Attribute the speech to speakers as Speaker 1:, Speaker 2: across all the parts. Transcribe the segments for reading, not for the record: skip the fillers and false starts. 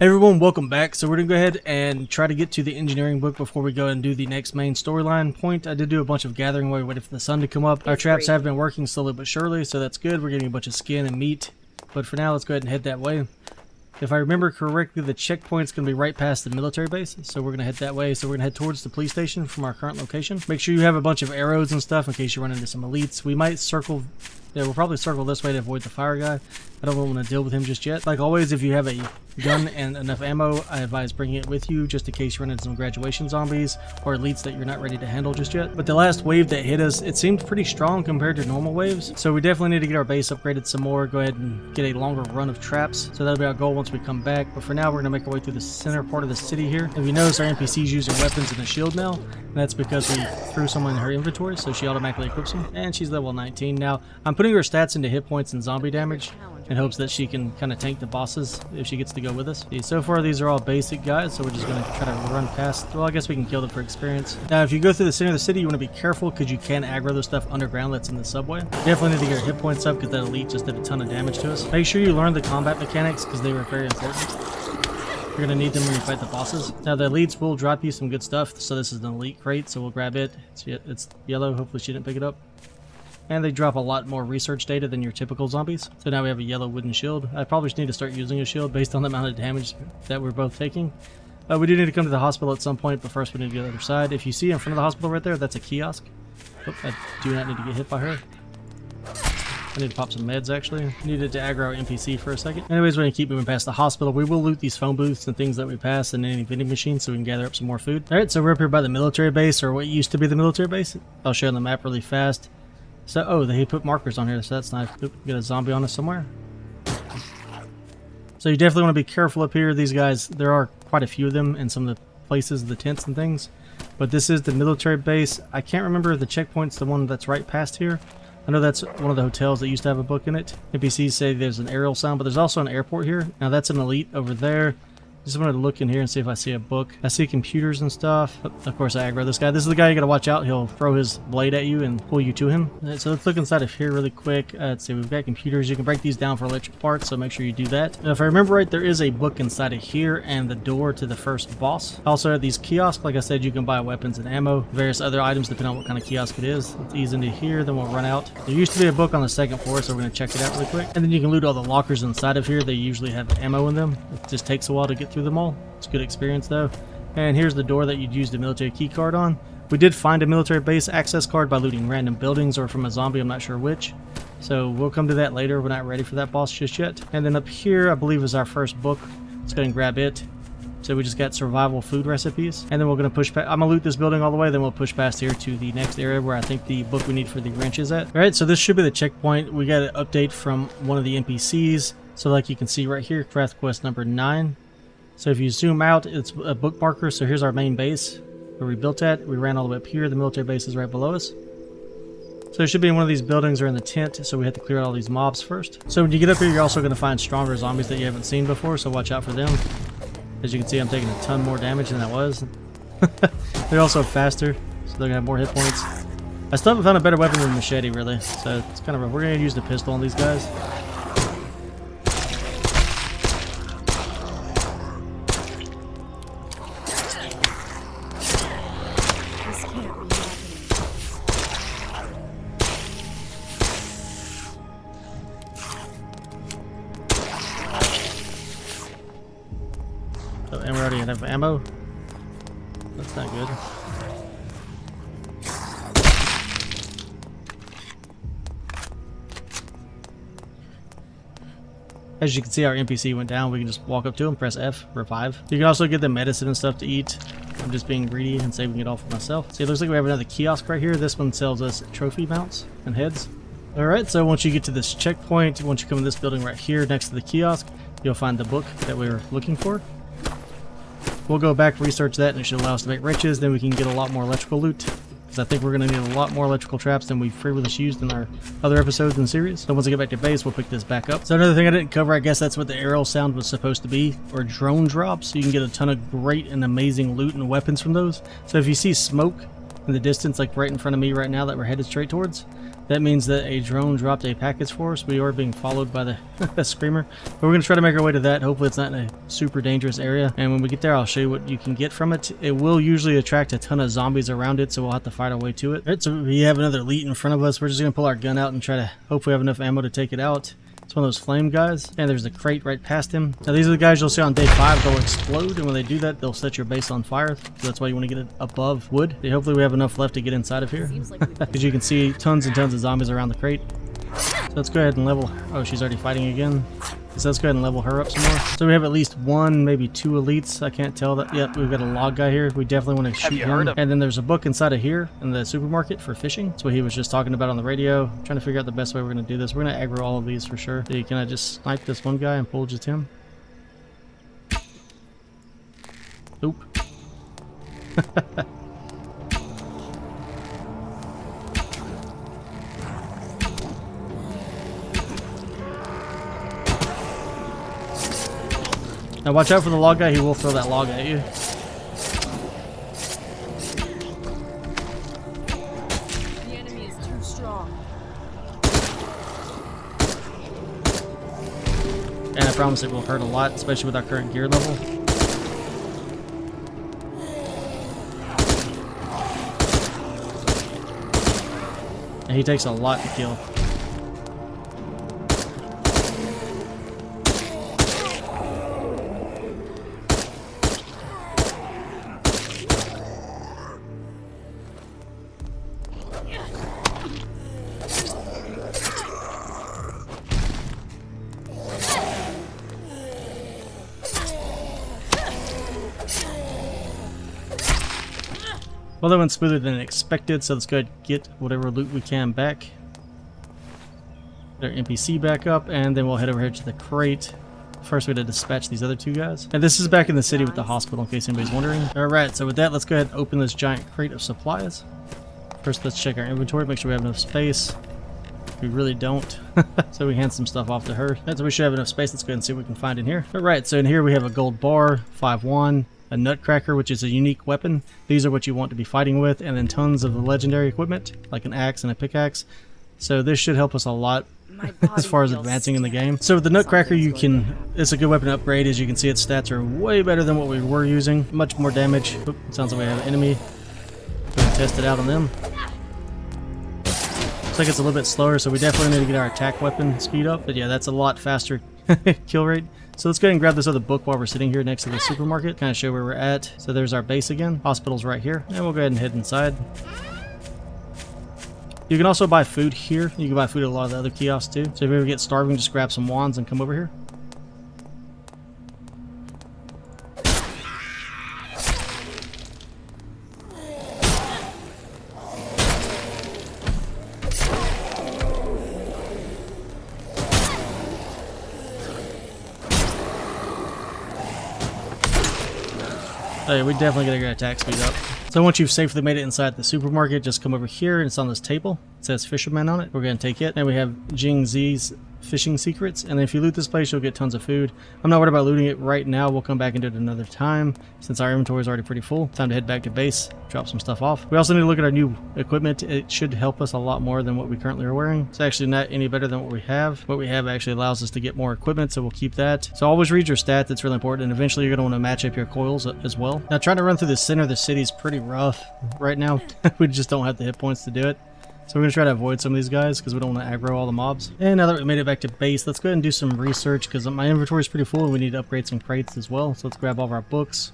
Speaker 1: Hey everyone, welcome back. So we're going to go ahead and try to get to the engineering book before we go and do the next main storyline point. I did do a bunch of gathering while we waited for the sun to come up. Our traps have been working slowly but surely, so that's good. We're getting a bunch of skin and meat. But for now, let's go ahead and head that way. If I remember correctly, the checkpoint's going to be right past the military base, so we're going to head that way. So we're going to head towards the police station from our current location. Make sure you have a bunch of arrows and stuff in case you run into some elites. We might circle... Yeah, we'll probably circle this way to avoid the fire guy. I don't want to deal with him just yet. Like always, if you have a gun and enough ammo, I advise bringing it with you just in case you run into some graduation zombies or elites that you're not ready to handle just yet. But the last wave that hit us, it seemed pretty strong compared to normal waves. So we definitely need to get our base upgraded some more. Go ahead and get a longer run of traps. So that'll be our goal once we come back. But for now, we're going to make our way through the center part of the city here. If you notice, our NPC's using weapons and a shield now. And that's because we threw someone in her inventory, so she automatically equips them. And she's level 19. Now, I'm putting her stats into hit points and zombie damage in hopes that she can kind of tank the bosses if she gets to go with us. See, so far these are all basic guys, so we're just going to try to run past. Well, I guess we can kill them for experience. Now, if you go through the center of the city, you want to be careful because you can aggro the stuff underground that's in the subway. Definitely need to get our hit points up because that elite just did a ton of damage to us. Make sure you learn the combat mechanics because they were very important. You're going to need them when you fight the bosses. Now, the elites will drop you some good stuff, so this is an elite crate, so we'll grab it. It's yellow. Hopefully she didn't pick it up. And they drop a lot more research data than your typical zombies. So now we have a yellow wooden shield. I probably just need to start using a shield based on the amount of damage that we're both taking. We do need to come to the hospital at some point, but first we need to go to the other side. If you see in front of the hospital right there, that's a kiosk. Oh, I do not need to get hit by her. I need to pop some meds, actually. Needed to aggro our NPC for a second. Anyways, we're going to keep moving past the hospital. We will loot these phone booths and things that we pass and any vending machines so we can gather up some more food. Alright, so we're up here by the military base, or what used to be the military base. I'll show you on the map really fast. So, oh, they put markers on here, so that's nice. Oop, get a zombie on us somewhere. So you definitely want to be careful up here. These guys, there are quite a few of them in some of the places, the tents and things. But this is the military base. I can't remember if the checkpoint's the one that's right past here. I know that's one of the hotels that used to have a book in it. NPCs say there's an aerial sound, but there's also an airport here. Now that's an elite over there. Just wanted to look in here and see if I see a book. I see computers and stuff. Of course, I aggro this guy. This is the guy you gotta watch out. He'll throw his blade at you and pull you to him. So let's look inside of here really quick. Let's see, we've got computers. You can break these down for electric parts, so make sure you do that. Now, if I remember right, there is a book inside of here and the door to the first boss. Also, at these kiosks, like I said, you can buy weapons and ammo, various other items depending on what kind of kiosk it is. Let's ease into here, then we'll run out. There used to be a book on the second floor, so we're gonna check it out really quick. And then you can loot all the lockers inside of here. They usually have ammo in them. It just takes a while to get through them all. It's a good experience though. And here's the door that you'd use the military key card on. We did find a military base access card by looting random buildings or from a zombie, I'm not sure which. So we'll come to that later. We're not ready for that boss just yet. And then up here, I believe, is our first book. Let's go ahead and grab it. So we just got survival food recipes. And then we're going to push past. I'm going to loot this building all the way, then we'll push past here to the next area where I think the book we need for the wrench is at. Alright, so this should be the checkpoint. We got an update from one of the NPCs. So like you can see right here, craft quest number 9. So if you zoom out, it's a book marker. So here's our main base where we built at. We ran all the way up here. The military base is right below us. So it should be in one of these buildings or in the tent. So we have to clear out all these mobs first. So when you get up here, you're also going to find stronger zombies that you haven't seen before. So watch out for them. As you can see, I'm taking a ton more damage than I was. They're also faster, so they're going to have more hit points. I still haven't found a better weapon than the machete, really. So it's kind of rough. We're going to use the pistol on these guys. Oh, and we already have ammo. That's not good. As you can see, our NPC went down. We can just walk up to him, press F, revive. You can also get them medicine and stuff to eat. I'm just being greedy and saving it all for myself. See, it looks like we have another kiosk right here. This one sells us trophy mounts and heads. Alright, so once you get to this checkpoint, once you come in this building right here next to the kiosk, you'll find the book that we were looking for. We'll go back, research that, and it should allow us to make wrenches. Then we can get a lot more electrical loot. Because I think we're going to need a lot more electrical traps than we've previously used in our other episodes and series. So once I get back to base, we'll pick this back up. So another thing I didn't cover, I guess that's what the aerial sound was supposed to be. Or drone drops. So you can get a ton of great and amazing loot and weapons from those. So if you see smoke in the distance, like right in front of me right now that we're headed straight towards, That means that a drone dropped a package for us. We are being followed by the screamer. But we're going to try to make our way to that. Hopefully it's not in a super dangerous area. And when we get there, I'll show you what you can get from it. It will usually attract a ton of zombies around it, so we'll have to fight our way to it. Alright, so we have another elite in front of us. We're just going to pull our gun out and try to hopefully have enough ammo to take it out. It's one of those flame guys. And there's a crate right past him. Now these are the guys you'll see on day 5. They'll explode, and when they do that, they'll set your base on fire. So that's why you want to get it above wood. Hopefully we have enough left to get inside of here. Because you can see tons and tons of zombies around the crate. So let's go ahead and level... Oh, she's already fighting again. So let's go ahead and level her up some more. So we have at least 1, maybe 2 elites. I can't tell that yet. We've got a log guy here. We definitely want to shoot him. And then there's a book inside of here in the supermarket for fishing. That's what he was just talking about on the radio. I'm trying to figure out the best way we're going to do this. We're going to aggro all of these for sure. So can I just snipe this one guy and pull just him? Oop. Now watch out for the log guy, he will throw that log at you.
Speaker 2: The enemy is too strong.
Speaker 1: And I promise it will hurt a lot, especially with our current gear level. And he takes a lot to kill. Well, that went smoother than expected, so let's go ahead and get whatever loot we can back. Get our NPC back up, and then we'll head over here to the crate. First, we had to dispatch these other 2 guys. And this is back in the city with the hospital, in case anybody's wondering. Alright, so with that, let's go ahead and open this giant crate of supplies. First, let's check our inventory, make sure we have enough space. We really don't. So we hand some stuff off to her. So we should have enough space. Let's go ahead and see what we can find in here. Alright, so in here we have a gold bar, 5-1. A nutcracker, which is a unique weapon. These are what you want to be fighting with, and then tons of the legendary equipment, like an axe and a pickaxe. So this should help us a lot as far as advancing in the game. So with the nutcracker, it's a good weapon to upgrade. As you can see, its stats are way better than what we were using. Much more damage. Oop, sounds like we have an enemy. Go and test it out on them. Looks like it's a little bit slower, so we definitely need to get our attack weapon speed up. But yeah, that's a lot faster kill rate. So let's go ahead and grab this other book while we're sitting here next to the supermarket, kind of show where we're at. So there's our base again. Hospital's right here. And we'll go ahead and head inside. You can also buy food here. You can buy food at a lot of the other kiosks too. So if you ever get starving, just grab some wands and come over here. Oh yeah, we definitely gotta get our attack speed up. So once you've safely made it inside the supermarket, just come over here and it's on this table. It says Fisherman on it. We're gonna take it. And we have Jing Z's fishing secrets. And if you loot this place, you'll get tons of food. I'm not worried about looting it right now. We'll come back and do it another time. Since our inventory is already pretty full, time to head back to base, drop some stuff off. We also need to look at our new equipment. It should help us a lot more than what we currently are wearing. It's actually not any better than what we have. What we have actually allows us to get more equipment, so we'll keep that. So always read your stats. It's really important. And eventually you're going to want to match up your coils as well. Now trying to run through the center of the city is pretty rough right now. We just don't have the hit points to do it. So we're going to try to avoid some of these guys because we don't want to aggro all the mobs. And now that we made it back to base, let's go ahead and do some research because my inventory is pretty full and we need to upgrade some crates as well. So let's grab all of our books,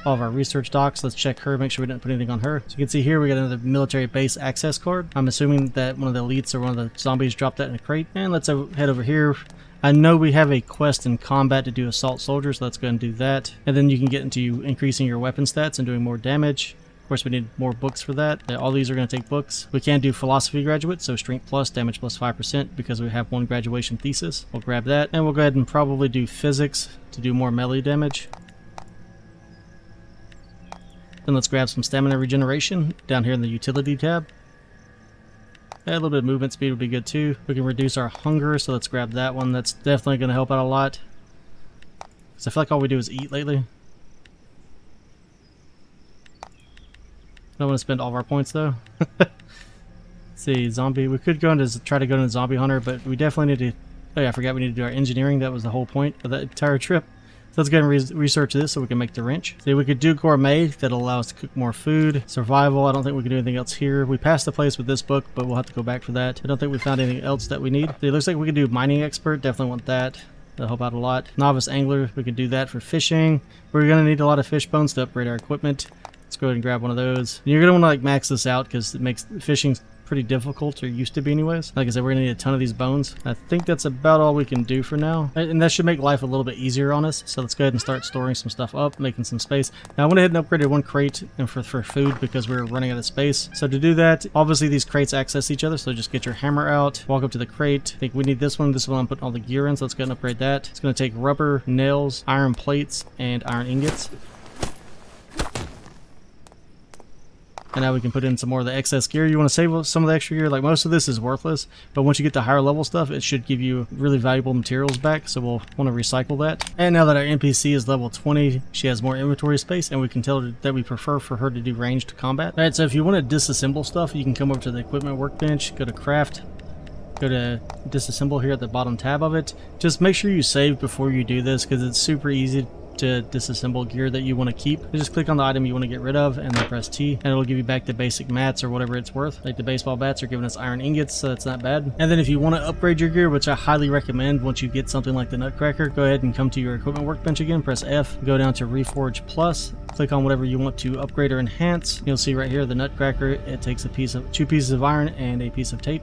Speaker 1: all of our research docs. Let's check her, make sure we didn't put anything on her. So you can see here we got another military base access card. I'm assuming that one of the elites or one of the zombies dropped that in a crate. And let's head over here. I know we have a quest in combat to do assault soldiers, so let's go ahead and do that. And then you can get into increasing your weapon stats and doing more damage. Of course, we need more books for that. All these are going to take books. We can do philosophy graduate, so strength plus, damage plus 5% because we have one graduation thesis. We'll grab that, and we'll go ahead and probably do physics to do more melee damage. Then let's grab some stamina regeneration down here in the utility tab. Yeah, a little bit of movement speed would be good too. We can reduce our hunger, so let's grab that one. That's definitely going to help out a lot. Because I feel like all we do is eat lately. Don't want to spend all of our points though. Let's see, zombie. We could go into try to go into zombie hunter, but we definitely need to. Oh yeah, I forgot we need to do our engineering. That was the whole point of that entire trip. So let's go and research this so we can make the wrench. See, we could do gourmet. That'll allow us to cook more food. Survival. I don't think we can do anything else here. We passed the place with this book, but we'll have to go back for that. I don't think we found anything else that we need. See, it looks like we can do mining expert. Definitely want that. That'll help out a lot. Novice angler. We could do that for fishing. We're going to need a lot of fish bones to upgrade our equipment. Let's go ahead and grab one of those. You're going to want to like max this out because it makes fishing pretty difficult, or used to be anyways. Like I said, we're gonna need a ton of these bones. I think that's about all we can do for now, and that should make life a little bit easier on us. So let's go ahead and start storing some stuff up, making some space. Now I went ahead and upgraded one crate and for food because we were running out of space. So to do that, obviously these crates access each other, so just get your hammer out, walk up to the crate. I think we need this one. This one I'm putting all the gear in, so let's go ahead and upgrade that. It's gonna take rubber, nails, iron plates, and iron ingots. And now we can put in some more of the excess gear. You want to save some of the extra gear. Like most of this is worthless, but once you get to higher level stuff, it should give you really valuable materials back. So we'll want to recycle that. And now that our NPC is level 20, she has more inventory space, and we can tell her that we prefer for her to do ranged combat. All right, so if you want to disassemble stuff, you can come over to the equipment workbench, go to craft, go to disassemble here at the bottom tab of it. Just make sure you save before you do this because it's super easy to disassemble gear that you want to keep. You just click on the item you want to get rid of and then press T, and it'll give you back the basic mats or whatever it's worth. Like the baseball bats are giving us iron ingots, so that's not bad. And then if you want to upgrade your gear, which I highly recommend once you get something like the Nutcracker, go ahead and come to your equipment workbench again, press F, go down to Reforge Plus, click on whatever you want to upgrade or enhance. You'll see right here the Nutcracker, it takes two pieces of iron and a piece of tape.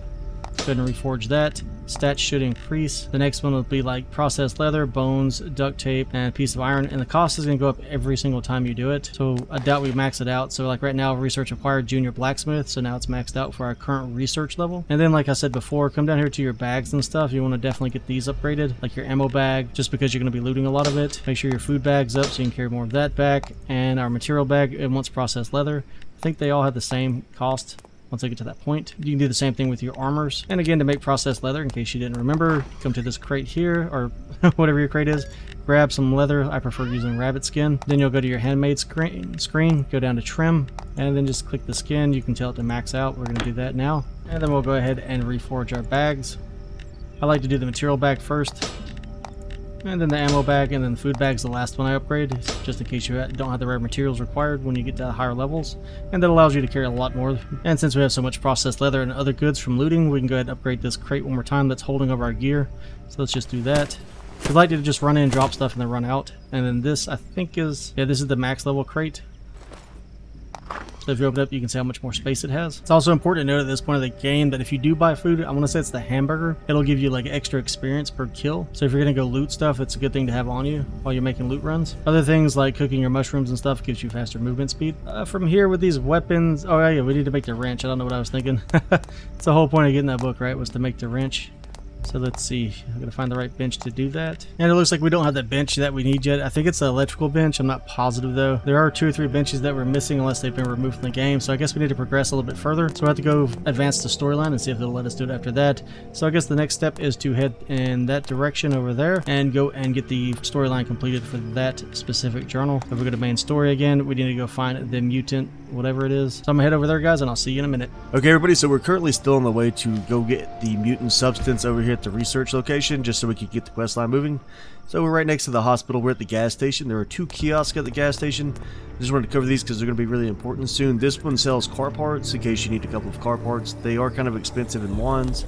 Speaker 1: Go ahead and reforge that. Stats should increase. The next one will be like processed leather, bones, duct tape, and a piece of iron. And the cost is going to go up every single time you do it. So I doubt we max it out. So like right now, research acquired junior blacksmith. So now it's maxed out for our current research level. And then like I said before, come down here to your bags and stuff. You want to definitely get these upgraded. Like your ammo bag, just because you're going to be looting a lot of it. Make sure your food bag's up so you can carry more of that back. And our material bag, it wants processed leather. I think they all have the same cost. Once I get to that point, you can do the same thing with your armors. And again, to make processed leather, in case you didn't remember, come to this crate here, or whatever your crate is, grab some leather. I prefer using rabbit skin. Then you'll go to your handmade screen, go down to trim, and then just click the skin. You can tell it to max out. We're going to do that now. And then we'll go ahead and reforge our bags. I like to do the material bag first, and then the ammo bag, and then the food bag's the last one I upgrade, just in case you don't have the rare materials required when you get to higher levels. And that allows you to carry a lot more. And since we have so much processed leather and other goods from looting, we can go ahead and upgrade this crate one more time that's holding over our gear. So let's just do that. I'd like to just run in, drop stuff, and then run out. And then this, I think is, yeah, this is the max level crate. So if you open it up, you can see how much more space it has. It's also important to note at this point of the game that if you do buy food, I want to say it's the Hamburger, it'll give you like extra experience per kill. So if you're going to go loot stuff, it's a good thing to have on you while you're making loot runs. Other things like cooking your mushrooms and stuff gives you faster movement speed. From here with these weapons, oh yeah, we need to make the wrench. I don't know what I was thinking. It's the whole point of getting that book, right, was to make the wrench. So let's see, I'm going to find the right bench to do that. And it looks like we don't have the bench that we need yet. I think it's the electrical bench. I'm not positive though. There are 2 or 3 benches that we're missing unless they've been removed from the game. So I guess we need to progress a little bit further. So we have to go advance the storyline and see if it'll let us do it after that. So I guess the next step is to head in that direction over there and go and get the storyline completed for that specific journal. If we go to main story again, we need to go find the mutant, whatever it is. So I'm gonna head over there, guys, and I'll see you in a minute.
Speaker 3: Okay, everybody, so we're currently still on the way to go get the mutant substance over here at the research location, just so we can get the quest line moving. So we're right next to the hospital. We're at the gas station. There are 2 kiosks at the gas station. I just wanted to cover these because they're going to be really important soon. This one sells car parts in case you need a couple of car parts. They are kind of expensive in ones.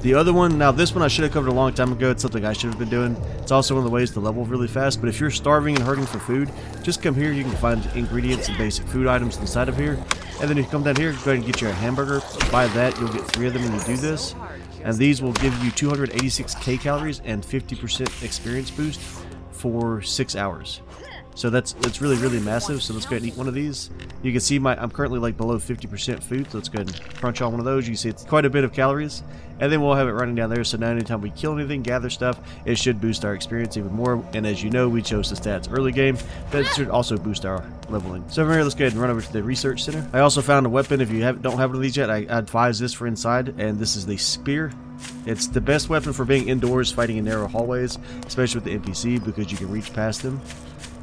Speaker 3: The other one, now this one I should have covered a long time ago. It's something I should have been doing. It's also one of the ways to level really fast. But if you're starving and hurting for food, just come here. You can find ingredients and basic food items inside of here. And then if you come down here, go ahead and get you a hamburger. Buy that. You'll get 3 of them when you do this. And these will give you 286 kcals and 50% experience boost for 6 hours. So that's really, really massive. So let's go ahead and eat one of these. You can see I'm currently like below 50% food. So let's go ahead and crunch on one of those. You can see it's quite a bit of calories. And then we'll have it running down there. So now anytime we kill anything, gather stuff, it should boost our experience even more. And as you know, we chose the stats early game. That should also boost our leveling. So from here, let's go ahead and run over to the research center. I also found a weapon. If you don't have one of these yet, I advise this for inside. And this is the spear. It's the best weapon for being indoors, fighting in narrow hallways, especially with the NPC, because you can reach past them.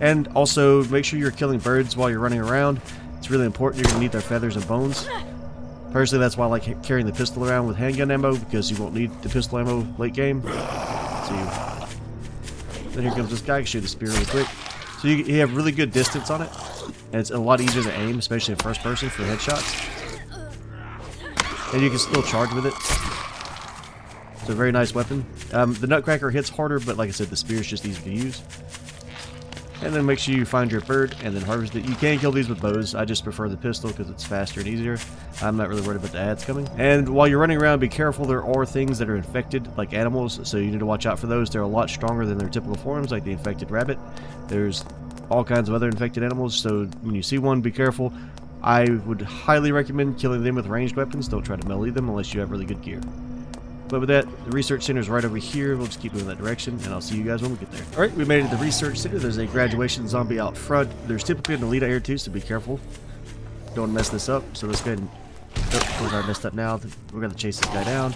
Speaker 3: And also, make sure you're killing birds while you're running around. It's really important. You're going to need their feathers and bones. Personally, that's why I like carrying the pistol around with handgun ammo, because you won't need the pistol ammo late game. So then here comes this guy. I can shoot the spear really quick. So you have really good distance on it, and it's a lot easier to aim, especially in first person for headshots. And you can still charge with it. It's a very nice weapon. The Nutcracker hits harder, but like I said, the spear is just easy to use. And then make sure you find your bird and then harvest it. You can kill these with bows. I just prefer the pistol because it's faster and easier. I'm not really worried about the ads coming. And while you're running around, be careful. There are things that are infected, like animals, so you need to watch out for those. They're a lot stronger than their typical forms, like the infected rabbit. There's all kinds of other infected animals, so when you see one, be careful. I would highly recommend killing them with ranged weapons. Don't try to melee them unless you have really good gear. But with that, the research center is right over here. We'll just keep moving that direction, and I'll see you guys when we get there. Alright, we made it to the research center. There's a graduation zombie out front. There's typically an elite out here too, so be careful. Don't want to mess this up. So let's go ahead and... Oh, we're messed up now. We're going to chase this guy down.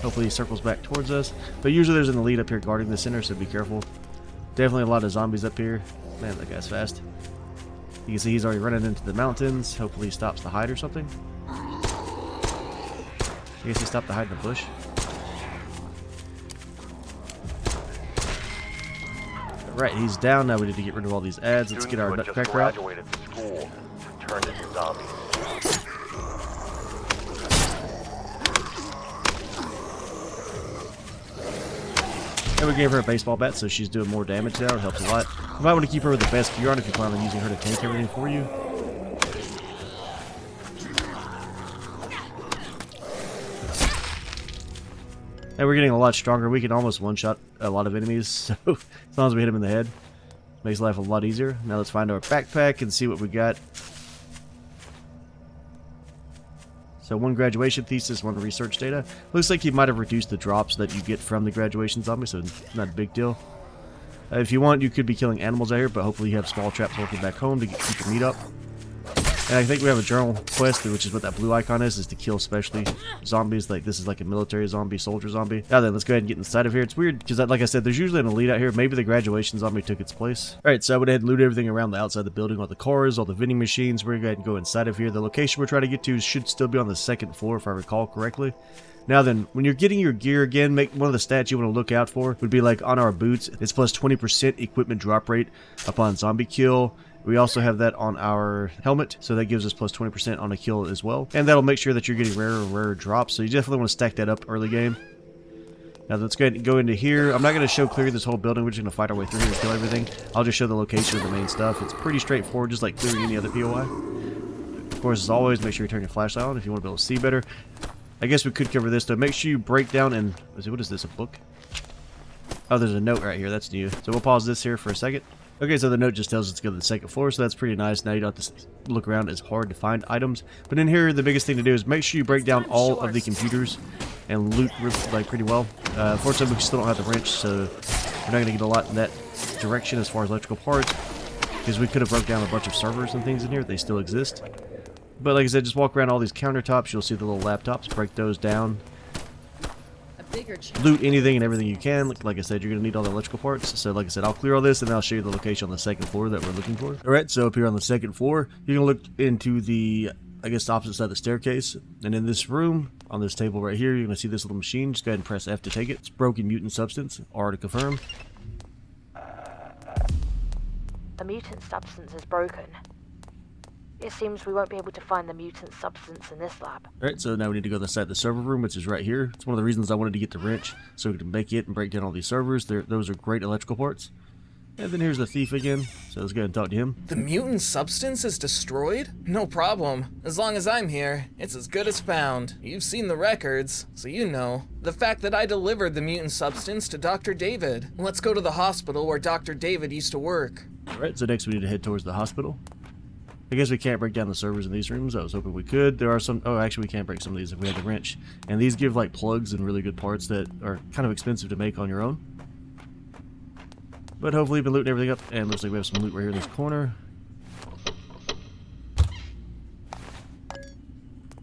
Speaker 3: Hopefully he circles back towards us. But usually there's an elite up here guarding the center, so be careful. Definitely a lot of zombies up here. Man, that guy's fast. You can see he's already running into the mountains. Hopefully he stops to hide or something. I guess he stopped to hide in the bush. Right, he's down. Now we need to get rid of all these ads. Let's get our Nutcracker out. And we gave her a baseball bat, so she's doing more damage now. It helps a lot. You might want to keep her with the best gear on if you plan on using her to tank everything for you. And we're getting a lot stronger. We can almost one-shot a lot of enemies, so as long as we hit them in the head, makes life a lot easier. Now let's find our backpack and see what we got. So 1 graduation thesis, 1 research data. Looks like you might have reduced the drops that you get from the graduation zombie, so not a big deal. If you want, you could be killing animals out here, but hopefully you have small traps working back home to keep your meat up. And I think we have a journal quest, which is what that blue icon is to kill specialty zombies. Like, this is like a military zombie, soldier zombie. Now then, let's go ahead and get inside of here. It's weird, because like I said, there's usually an elite out here. Maybe the graduation zombie took its place. Alright, so I went ahead and looted everything around the outside of the building, all the cars, all the vending machines. We're going to go ahead and go inside of here. The location we're trying to get to should still be on the 2nd floor, if I recall correctly. Now then, when you're getting your gear again, one of the stats you want to look out for would be like on our boots, it's plus 20% equipment drop rate upon zombie kill. We also have that on our helmet, so that gives us plus 20% on a kill as well. And that'll make sure that you're getting rarer and rarer drops, so you definitely want to stack that up early game. Now let's go ahead and go into here. I'm not going to show clear this whole building. We're just going to fight our way through here and kill everything. I'll just show the location of the main stuff. It's pretty straightforward, just like clearing any other POI. Of course, as always, make sure you turn your flashlight on if you want to be able to see better. I guess we could cover this, though. Make sure you break down and... What is this, a book? Oh, there's a note right here. That's new. So we'll pause this here for a second. Okay, so the note just tells us to go to the 2nd floor, so that's pretty nice. Now you don't have to look around as hard to find items. But in here, the biggest thing to do is make sure you break down all of the computers and loot like pretty well. Fortunately, we still don't have the wrench, so we're not going to get a lot in that direction as far as electrical parts, because we could have broke down a bunch of servers and things in here. They still exist. But like I said, just walk around all these countertops. You'll see the little laptops. Break those down. Loot anything and everything you can. Like I said, you're going to need all the electrical parts. So like I said, I'll clear all this and then I'll show you the location on the 2nd floor that we're looking for. Alright, so up here on the 2nd floor, you're going to look into the, I guess, the opposite side of the staircase. And in this room, on this table right here, you're going to see this little machine. Just go ahead and press F to take it. It's broken mutant substance, R to confirm.
Speaker 4: The mutant substance is broken. It seems we won't be able to find the mutant substance in this lab.
Speaker 3: Alright, so now we need to go to the side of the server room, which is right here. It's one of the reasons I wanted to get the wrench, so we can make it and break down all these servers. Those are great electrical parts. And then here's the thief again, so let's go ahead and talk to him.
Speaker 5: The mutant substance is destroyed? No problem. As long as I'm here, it's as good as found. You've seen the records, so you know. The fact that I delivered the mutant substance to Dr. David. Let's go to the hospital where Dr. David used to work.
Speaker 3: Alright, so next we need to head towards the hospital. I guess we can't break down the servers in these rooms. I was hoping we could. There are some... Oh, actually, we can break some of these if we have the wrench. And these give, like, plugs and really good parts that are kind of expensive to make on your own. But hopefully we've been looting everything up. And looks like we have some loot right here in this corner.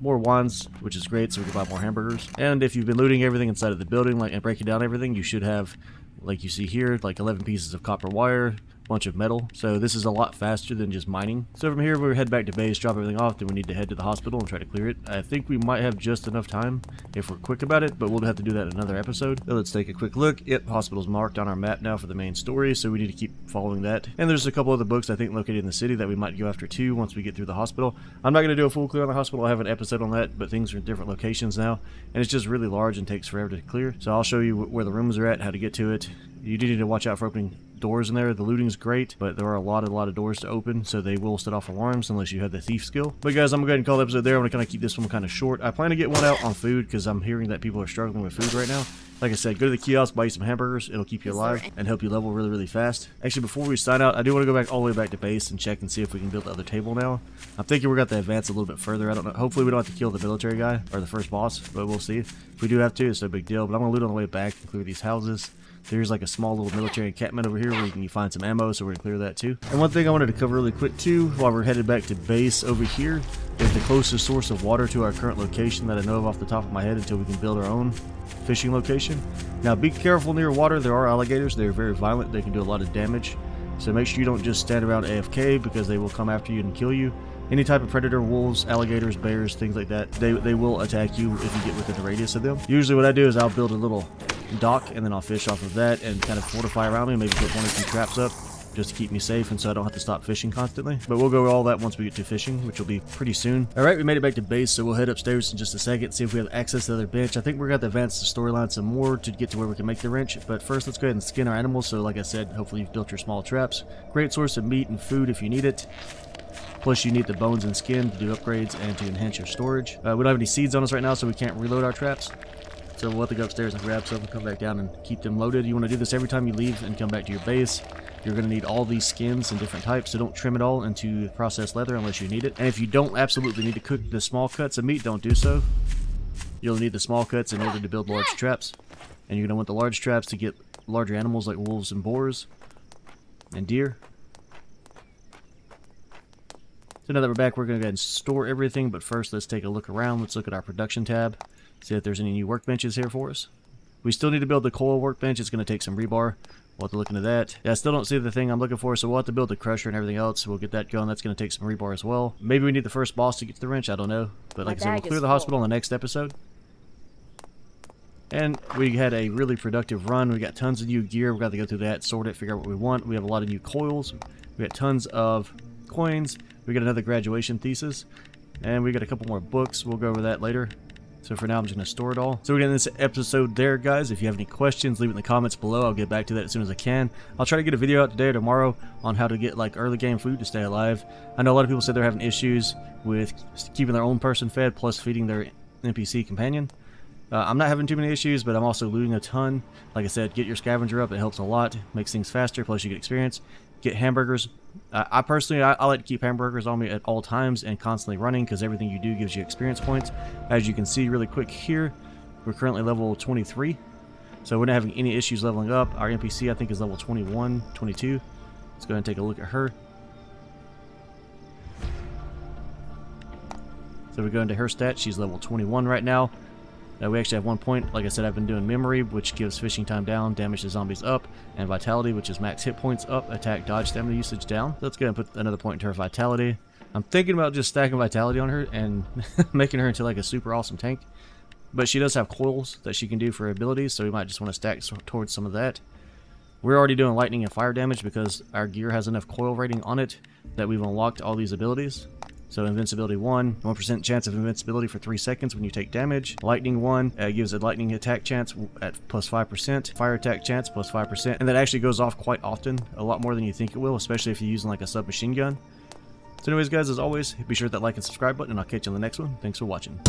Speaker 3: More wands, which is great, so we can buy more hamburgers. And if you've been looting everything inside of the building, like, and breaking down everything, you should have, like you see here, like 11 pieces of copper wire, bunch of metal. So this is a lot faster than just mining. So from here, we'll head back to base, drop everything off, then we need to head to the hospital and try to clear it. I think we might have just enough time if we're quick about it, but we'll have to do that in another episode. So let's take a quick look. Yep, hospital's marked on our map now for the main story, so we need to keep following that. And there's a couple other books I think located in the city that we might go after too once we get through the hospital. I'm not going to do a full clear on the hospital. I have an episode on that, but things are in different locations now, and it's just really large and takes forever to clear. So I'll show you where the rooms are at, how to get to it. You do need to watch out for opening doors in there. The looting's great, but there are a lot of doors to open, so they will set off alarms unless you have the thief skill. But guys, I'm gonna go ahead and call the episode there. I'm gonna kind of keep this one kind of short. I plan to get one out on food because I'm hearing that people are struggling with food right now. Like I said, go to the kiosk, buy you some hamburgers. It'll keep you alive and help you level really fast. Actually, before we sign out, I do want to go back all the way back to base and check and see if we can build the other table now. I'm thinking we're going to advance a little bit further. I don't know. Hopefully we don't have to kill the military guy or the first boss, but we'll see. If we do have to, it's no big deal. But I'm going to loot on the way back and clear these houses. There's like a small little military encampment over here where you can find some ammo, so we're going to clear that too. And one thing I wanted to cover really quick too, while we're headed back to base over here, is the closest source of water to our current location that I know of off the top of my head until we can build our own fishing location. Now be careful near water. There are alligators. They're very violent. They can do a lot of damage. So make sure you don't just stand around AFK because they will come after you and kill you. Any type of predator, wolves, alligators, bears, things like that, they will attack you if you get within the radius of them. Usually what I do is I'll build a little dock and then I'll fish off of that and kind of fortify around me, maybe put 1 or 2 traps up just to keep me safe and so I don't have to stop fishing constantly. But we'll go all that once we get to fishing, which will be pretty soon. Alright, we made it back to base, so we'll head upstairs in just a second, see if we have access to the other bench. I think we're going to advance the storyline some more to get to where we can make the wrench, but first let's go ahead and skin our animals. So like I said, hopefully you've built your small traps. Great source of meat and food if you need it. Plus you need the bones and skin to do upgrades and to enhance your storage. We don't have any seeds on us right now, so we can't reload our traps. So we'll have to go upstairs and grab some and come back down and keep them loaded. You want to do this every time you leave and come back to your base. You're going to need all these skins in different types, so don't trim it all into processed leather unless you need it. And if you don't absolutely need to cook the small cuts of meat, don't do so. You'll need the small cuts in order to build large traps. And you're going to want the large traps to get larger animals like wolves and boars and deer. So now that we're back, we're going to go ahead and store everything, but first let's take a look around. Let's look at our production tab, see if there's any new workbenches here for us. We still need to build the coil workbench. It's going to take some rebar. We'll have to look into that. Yeah, I still don't see the thing I'm looking for, so we'll have to build the crusher and everything else. We'll get that going. That's going to take some rebar as well. Maybe we need the first boss to get to the wrench. I don't know. But like I said, we'll clear the hospital in the next episode. And we had a really productive run. We got tons of new gear. We've got to go through that, sort it, figure out what we want. We have a lot of new coils. We got tons of coins. We got another graduation thesis. And we got a couple more books. We'll go over that later. So for now, I'm just going to store it all. So we're getting this episode there, guys. If you have any questions, leave it in the comments below. I'll get back to that as soon as I can. I'll try to get a video out today or tomorrow on how to get like early game food to stay alive. I know a lot of people said they're having issues with keeping their own person fed plus feeding their NPC companion. I'm not having too many issues, but I'm also looting a ton. Like I said, get your scavenger up. It helps a lot. Makes things faster, plus you get experience. Get hamburgers. I personally, I like to keep hamburgers on me at all times and constantly running because everything you do gives you experience points. As you can see really quick here, we're currently level 23. So we're not having any issues leveling up. Our NPC, I think, is level 21, 22. Let's go ahead and take a look at her. So we go into her stats. She's level 21 right now. We actually have 1 point. Like I said, I've been doing memory, which gives fishing time down, damage to zombies up, and vitality, which is max hit points up, attack, dodge, stamina usage down. Let's go ahead and put another point into her vitality. I'm thinking about just stacking vitality on her and making her into like a super awesome tank. But she does have coils that she can do for abilities, so we might just want to stack towards some of that. We're already doing lightning and fire damage because our gear has enough coil rating on it that we've unlocked all these abilities. So invincibility 1, 1% chance of invincibility for 3 seconds when you take damage. Lightning 1 gives a lightning attack chance at plus 5%. Fire attack chance plus 5%. And that actually goes off quite often, a lot more than you think it will, especially if you're using like a submachine gun. So anyways guys, as always, be sure to hit that like and subscribe button and I'll catch you on the next one. Thanks for watching.